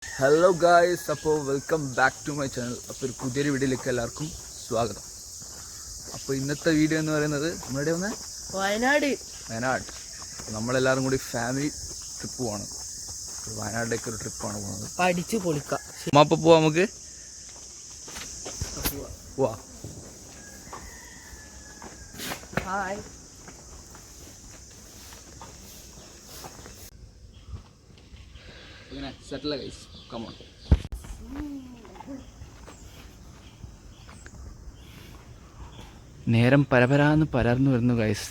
Hello guys, അപ്പോൾ welcome back to my channel. അപ്പോൾ ഒരു പുതിയൊരു വീഡിയോയിലേക്ക് എല്ലാവർക്കും സ്വാഗതം. അപ്പോൾ ഇന്നത്തെ വീഡിയോ എന്ന് പറയുന്നത് നമ്മുടെ ഒന്ന് വയനാട്. നമ്മളെല്ലാവരും കൂടി ഫാമിലി ട്രിപ്പ് പോവാണ്. വയനാട്ടിലേക്ക് ഒരു ട്രിപ്പാണ് പോകുന്നത്. അടിച്ചു പൊളിക്കാം. അപ്പോൾ പോവാം, നമുക്ക് പോവാ. ഹായ്. ഇങ്ങനെ സെറ്റിൽ ഗൈസ്, കം ഓൺ. നേരം പരപരാന്ന് പരർന്നു വരുന്നു ഗൈസ്.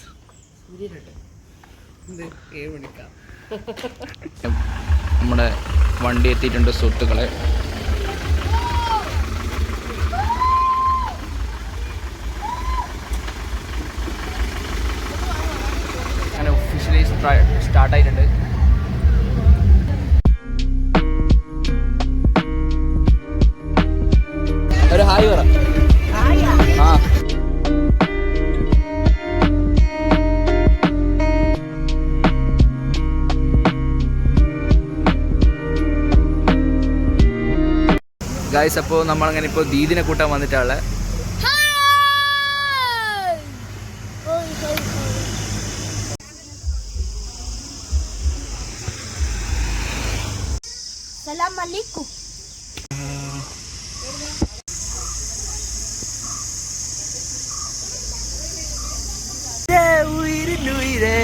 നമ്മുടെ വണ്ടി എത്തിയിട്ടുണ്ട് സുഹൃത്തുക്കളെ. അങ്ങനെ ഒഫീഷ്യലി സ്റ്റാർട്ടായിട്ടുണ്ട്. ഒരു ഹായ് പറ. ആ ഗായ്സ്, അപ്പോൾ നമ്മളങ്ങനെ ഇപ്പോൾ ദീദിനെ കൂട്ടാൻ വന്നിട്ടുള്ള സലാം അലൈക്കും. ഉയിരിനുയിരേ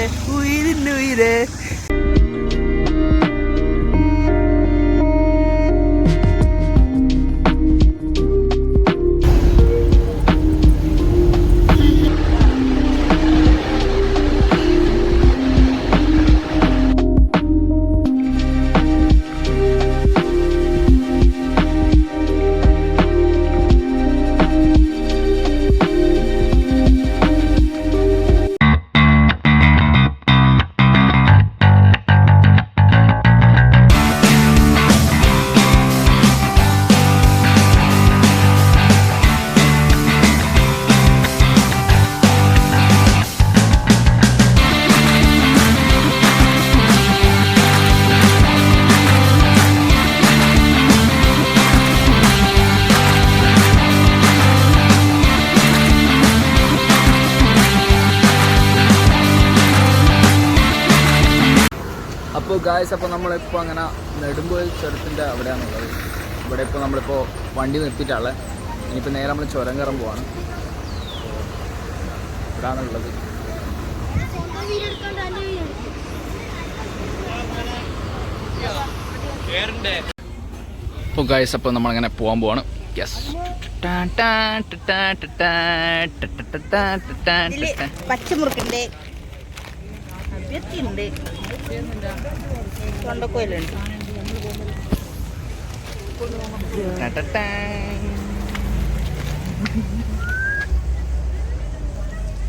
അപ്പോൾ ഗായ്സ്, അപ്പോൾ നമ്മളിപ്പോൾ അങ്ങനെ നെടുമ്പോയിൽ ചുരത്തിൻ്റെ അവിടെയാണുള്ളത്. ഇവിടെ ഇപ്പോൾ നമ്മളിപ്പോൾ വണ്ടി നിർത്തിയിട്ടുള്ളത്. ഇനിയിപ്പോൾ നേരെ നമ്മൾ ചുരം കയറാൻ പോവാണ്. ഇവിടെയാണുള്ളത്. അപ്പോൾ ഗായ്സ്, അപ്പോൾ നമ്മളങ്ങനെ പോകാൻ പോവാണ്. യെസ്, പച്ചമുറുക്കുണ്ട്, തൊണ്ടക്കോയിലുണ്ട്.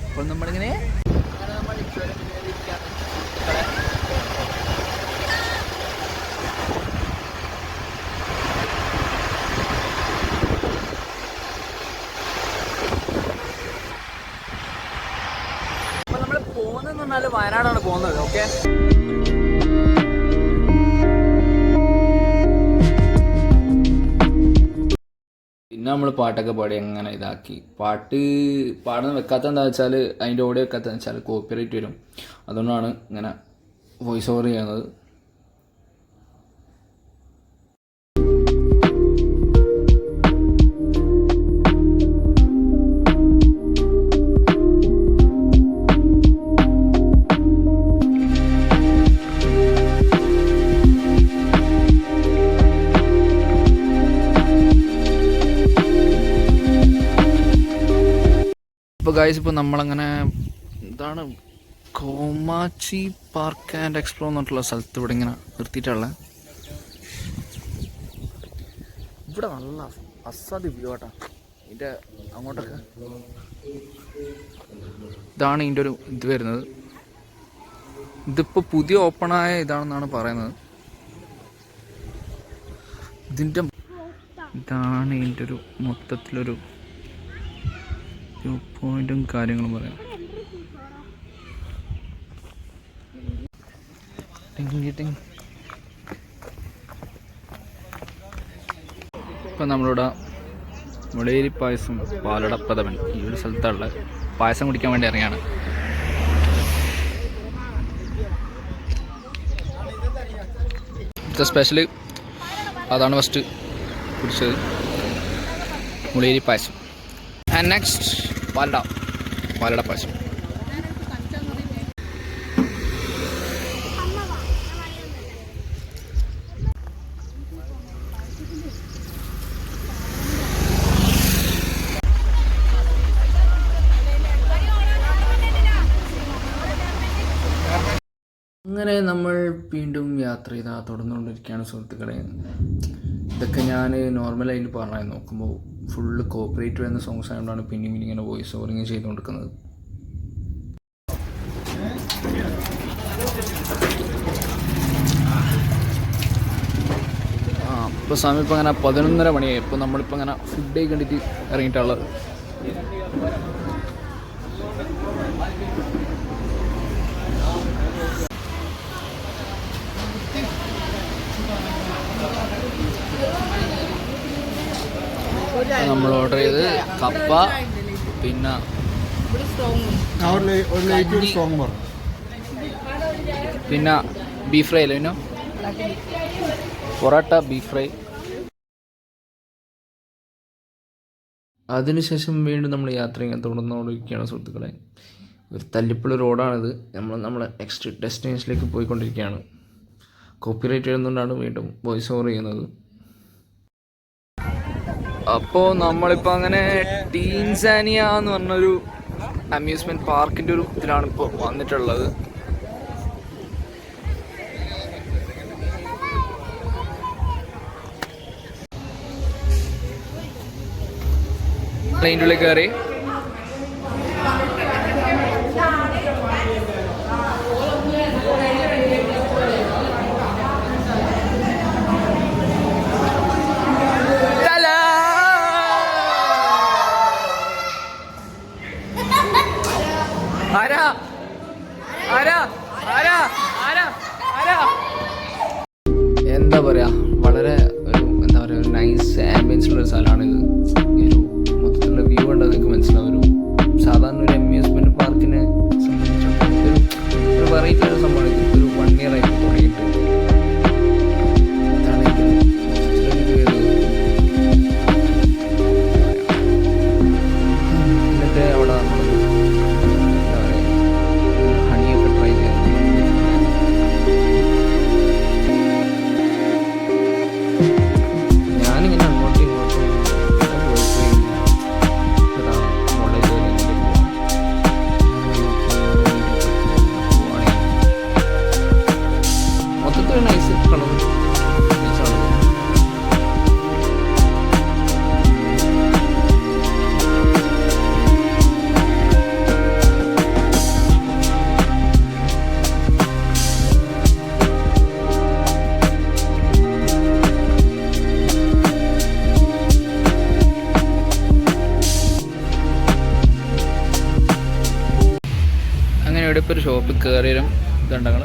അപ്പോൾ നമ്മളിങ്ങനെ പോകുന്നതെന്ന് പറഞ്ഞാൽ വയനാടാണ് പോകുന്നത്. ഓക്കെ, പിന്നെ നമ്മൾ പാട്ടൊക്കെ പാടി എങ്ങനെ ഇതാക്കി. പാട്ട് പാടുന്ന വെക്കാത്ത എന്താ വെച്ചാൽ, അതിൻ്റെ ഓഡിയോ വെക്കാത്തതെന്ന് വെച്ചാൽ കോപ്പിറൈറ്റ് വരും. അതുകൊണ്ടാണ് ഇങ്ങനെ വോയിസ് ഓവർ ചെയ്യുന്നത്. ഇപ്പോൾ ഗൈസ്, ഇപ്പോൾ നമ്മളങ്ങനെ ഇതാണ് കോമാച്ചി പാർക്ക് ആൻഡ് എക്സ്പ്ലോർ എന്നിട്ടുള്ള സ്ഥലത്ത് ഇവിടെ ഇങ്ങനെ നിർത്തിയിട്ടുള്ളത്. ഇവിടെ നല്ല അസാധ്യ വ്യൂ കേട്ടോ. ഇതിൻ്റെ അങ്ങോട്ടൊക്കെ ഇതാണ് ഇതിൻ്റെ ഒരു ഇത് വരുന്നത്. ഇതിപ്പോൾ പുതിയ ഓപ്പണായ ഇതാണെന്നാണ് പറയുന്നത്. ഇതാണ് ഇതിൻ്റെ ഒരു മൊത്തത്തിലൊരു വ്യൂ പോയിന്റും കാര്യങ്ങളും പറയാം. ഇപ്പം നമ്മളിവിടെ മുളേരി പായസം പാലട പ്രഥമൻ ഈ ഒരു സ്ഥലത്തുള്ള പായസം കുടിക്കാൻ വേണ്ടി ഇറങ്ങിയാണ്. സ്പെഷ്യൽ അതാണ് ഫസ്റ്റ് കുടിച്ചത്, മുളേരി പായസം. ആൻഡ് നെക്സ്റ്റ് പാലട പായസം. അങ്ങനെ നമ്മൾ വീണ്ടും യാത്ര ചെയ്താൽ തുടർന്നുകൊണ്ടിരിക്കുകയാണ് സുഹൃത്തുക്കളെ. ഇതൊക്കെ ഞാൻ നോർമലായിട്ട് പറഞ്ഞു നോക്കുമ്പോൾ ഫുള്ള് കോപ്പറേറ്റ് വരുന്ന സോങ്സ് ആയതുകൊണ്ടാണ് പിന്നെയും ഇങ്ങനെ വോയിസ് ഓവറിങ് ചെയ്തുകൊണ്ടിരിക്കുന്നത്. ഇപ്പോൾ സമയം ഇപ്പോൾ അങ്ങനെ 11:30 മണിയായി. ഇപ്പോൾ നമ്മളിപ്പോൾ അങ്ങനെ ഫുഡ് കണ്ടിട്ട് ഇറങ്ങിയിട്ടുള്ളത്. നമ്മൾ ഓർഡർ ചെയ്ത് കപ്പ, പിന്നെ പിന്നെ ബീഫ് ഫ്രൈ അല്ലേ, പിന്നെ പൊറോട്ട, ബീഫ് ഫ്രൈ. അതിനുശേഷം വീണ്ടും നമ്മൾ യാത്ര ചെയ്യാൻ തുടർന്നുകൊണ്ടിരിക്കുകയാണ് സുഹൃത്തുക്കളെ. ഒരു തല്ലിപ്പുള്ള റോഡാണിത്. നമ്മളെ നെക്സ്റ്റ് ഡെസ്റ്റിനേഷനിലേക്ക് പോയിക്കൊണ്ടിരിക്കുകയാണ്. കോപ്പിറൈറ്റ് എഴുതുന്നതുകൊണ്ടാണ് വീണ്ടും വോയിസ് ഓവർ ചെയ്യുന്നത്. അപ്പോൾ നമ്മളിപ്പോൾ അങ്ങനെ ടീൻസാനിയ എന്ന് പറഞ്ഞൊരു അമ്യൂസ്മെൻറ്റ് പാർക്കിൻ്റെ ഒരു ഇതിലാണ് ഇപ്പോൾ വന്നിട്ടുള്ളത്. പ്ലെയിൻ്റെ ഉള്ളിൽ കയറി എന്താ പറയുക, വളരെ ഒരു നൈസ് ആംബിയൻസിലുള്ളൊരു സ്ഥലമാണിത്. ഈ ഒരു മൊത്തത്തിലുള്ള വ്യൂ കണ്ടാൽ നിങ്ങൾക്ക് മനസ്സിലാവും. സാധാരണ ഒരു അമ്യൂസ്മെൻറ്റ് പാർക്കിനെ സംബന്ധിച്ചിടത്തോളം ഒരു വെറൈറ്റി ഒരു സംഭവമാണ്. ഇത് ഒരു 1 year ആയിട്ട് തുടങ്ങിയിട്ട് എന്നിട്ട് അവിടെ നമ്മൾ എന്താ പറയുക ഹണിയൊക്കെ ട്രൈ ചെയ്യാം. ഞാനിങ്ങനെ അങ്ങോട്ടും ഇങ്ങോട്ടും മൊത്തത്തിൽ നൈസ് കളർ നൈസാണ്. അങ്ങനെ ഇവിടെ ഇപ്പോൾ ഒരു ഷോപ്പിൽ കയറിയും ഇതുണ്ടങ്ങൾ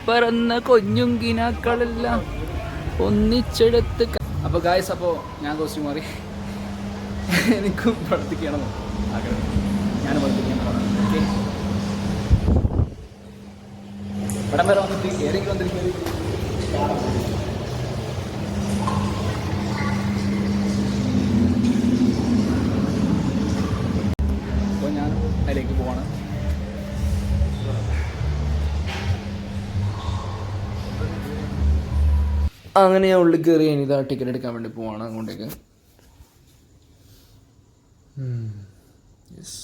പറന്ന കൊഞ്ഞുങ്കിനാക്കളെല്ലാം ഒന്നിച്ചെടുത്ത്. അപ്പോൾ ഗായ്സ്, അപ്പോൾ ഞാൻ കോസ്റ്റ്യൂം മാറി. എനിക്കും പ്രവർത്തിക്കണം ആഗ്രഹം. ഞാൻ പ്രവർത്തിക്കാൻ പോകണം. ഓക്കെ, ഇവിടം വരെ വന്നിട്ട് ഏതെങ്കിലും വന്നിരിക്കുന്നത് അപ്പോൾ ഞാൻ അതിലേക്ക് പോവാണ്. അങ്ങനെ ഞാൻ ഉള്ളിൽ കയറി ഇനിതാ ടിക്കറ്റ് എടുക്കാൻ വേണ്ടി പോവാണ് അങ്ങോട്ടേക്ക്. യെസ്,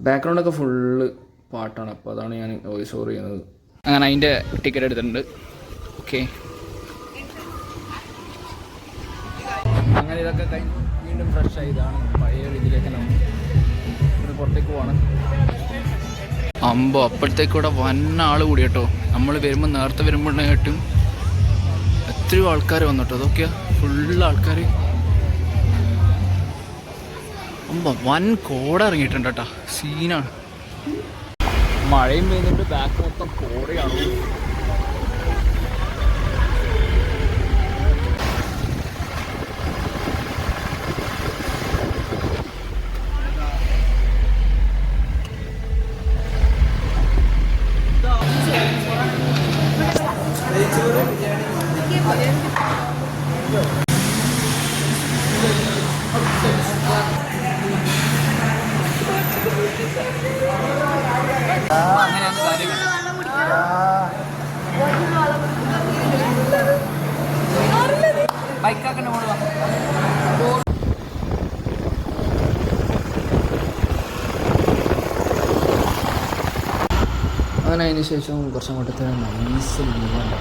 ബാക്ക്ഗ്രൗണ്ടൊക്കെ ഫുള്ള് പാട്ടാണ്. അപ്പോൾ അതാണ് ഞാൻ വോയിസ് ഓവർ ചെയ്യുന്നത്. അങ്ങനെ അതിൻ്റെ ടിക്കറ്റ് എടുത്തിട്ടുണ്ട്. ഓക്കെ, അങ്ങനെ ഇതൊക്കെ കഴിഞ്ഞ് വീണ്ടും ഫ്രഷ് ആയി. ഇതാണ് പഴയ രീതിയിലേക്ക് നമ്മൾ പുറത്തേക്ക് പോവാണ്. അമ്പോ അപ്പോഴത്തേക്കൂടെ വന്ന ആൾ കൂടി കേട്ടോ. നമ്മൾ വരുമ്പോൾ നേരത്തെ വരുമ്പോഴായിട്ടും എത്രയോ ആൾക്കാർ വന്നിട്ടോ. അതൊക്കെയാ ഫുള്ള് ആൾക്കാർ. അമ്പോ വൻ കോട ഇറങ്ങിയിട്ടുണ്ട് കേട്ടോ. സീനാണ്. മഴയും പെയ്യുന്നുണ്ട്. ബാക്ക് മൊത്തം കോടയാണ്. അങ്ങനെയാണ് കാര്യങ്ങൾ. ബൈക്കാക്കൻ്റെ മോള് അങ്ങനെ അതിന് ശേഷം കുറച്ച് അങ്ങോട്ടത്തെ നൈസ് ലീവാണ്.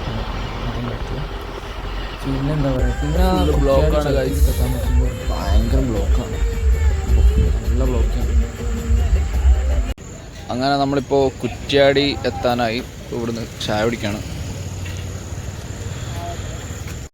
പിന്നെ എന്താ പറയുക, പിന്നെ ബ്ലോക്കാണ് എത്താൻ പറ്റുമ്പോൾ ഭയങ്കര ബ്ലോക്കാണ്. നല്ല ബ്ലോക്കാണ്. അങ്ങനെ നമ്മളിപ്പോൾ കുറ്റ്യാടി എത്താനായി. ഇവിടുന്ന് ചായ കുടിക്കുകയാണ്.